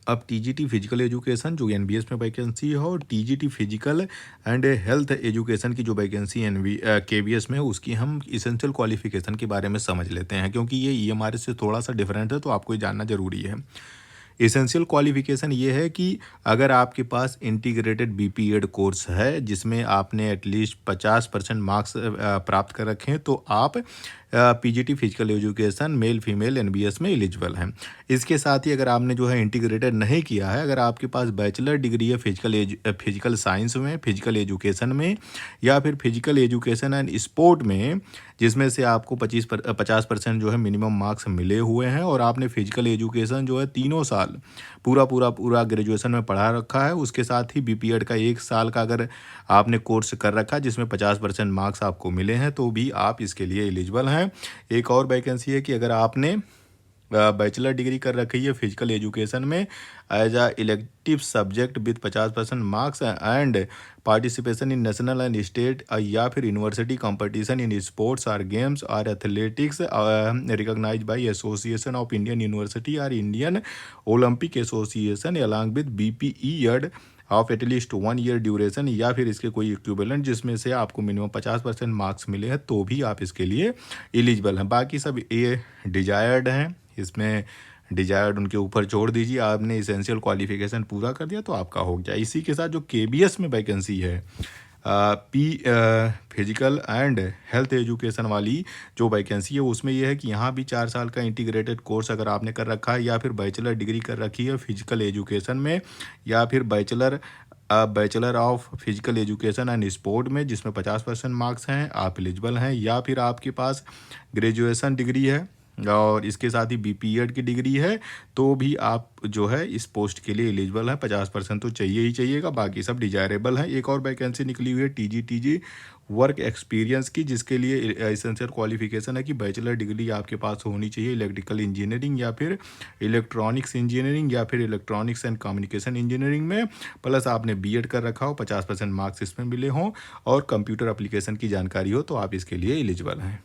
अब TGT physical education जो NBS में वैकेंसी है और TGT physical and health education की जो वैकेंसी केवीएस में है उसकी हम इसेंशियल क्वालिफिकेशन के बारे में समझ लेते हैं, क्योंकि ये ईएमआरएस से थोड़ा सा डिफरेंट है तो आपको ये जानना जरूरी है। एसेंशियल क्वालिफिकेशन ये है कि अगर आपके पास इंटीग्रेटेड बीपीएड कोर्स है जिसमें आपने एटलीस्ट 50% मार्क्स प्राप्त कर रखे हैं तो आप PGT physical education male female NBS में एलिजिबल हैं। इसके साथ ही अगर आपने जो है इंटीग्रेटेड नहीं किया है, अगर आपके पास बैचलर डिग्री है फिजिकल साइंस में, फिजिकल एजुकेशन में या फिर फिजिकल एजुकेशन एंड स्पोर्ट में, जिसमें से आपको 50% जो है मिनिमम मार्क्स मिले हुए हैं और आपने फिजिकल एजुकेशन जो है 3 साल पूरा ग्रेजुएशन में पढ़ा रखा है, उसके साथ ही बीपीएड का 1 साल का अगर आपने कोर्स कर रखा है जिसमें 50% मार्क्स आपको मिले हैं तो भी आप इसके लिए एलिजिबल हैं। एक और वैकेंसी है कि अगर आपने बैचलर डिग्री कर रखी है फिजिकल एजुकेशन में as a elective subject with 50% marks and participation in national and state या फिर यूनिवर्सिटी कंपटीशन इन स्पोर्ट्स और गेम्स और athletics recognise by association of Indian university और Indian Olympic association along with BPEd of at least 1 year duration या फिर इसके कोई equivalent जिसमें से आपको मिनिमम 50% मार्क्स मिले हैं तो भी आप इसके लिए एलिजिबल हैं। बाकी सब ये डिजायर्ड हैं, इसमें डिजायर्ड उनके ऊपर छोड़ दीजिए। आपने इसेंशियल क्वालिफिकेशन पूरा कर दिया तो आपका हो गया। इसी के साथ जो केबीएस में वैकेंसी है फिजिकल एंड हेल्थ एजुकेशन वाली जो वैकेंसी है उसमें यह है कि यहाँ भी 4 साल का इंटीग्रेटेड कोर्स अगर आपने कर रखा है या फिर बैचलर डिग्री कर रखी है फिजिकल एजुकेशन में या फिर bachelor of physical education and sport में जिसमें 50% मार्क्स हैं, आप एलिजिबल हैं। या फिर आपके पास ग्रेजुएशन डिग्री है और इसके साथ ही बीपीएड की डिग्री है तो भी आप जो है इस पोस्ट के लिए एलिजिबल है। 50% तो चाहिए ही चाहिएगा, बाकी सब डिजायरेबल है। एक और वैकेंसी निकली हुई है टीजीटीजी वर्क एक्सपीरियंस की, जिसके लिए एसेंशियल क्वालिफिकेशन है कि बैचलर डिग्री आपके पास होनी चाहिए इलेक्ट्रिकल इंजीनियरिंग या फिर इलेक्ट्रॉनिक्स इंजीनियरिंग या फिर इलेक्ट्रॉनिक्स एंड कम्युनिकेशन इंजीनियरिंग में, प्लस आपने बीएड कर रखा हो, 50% मार्क्स इसमें मिले हों और कंप्यूटर एप्लीकेशन की जानकारी हो तो आप इसके लिए एलिजिबल हैं।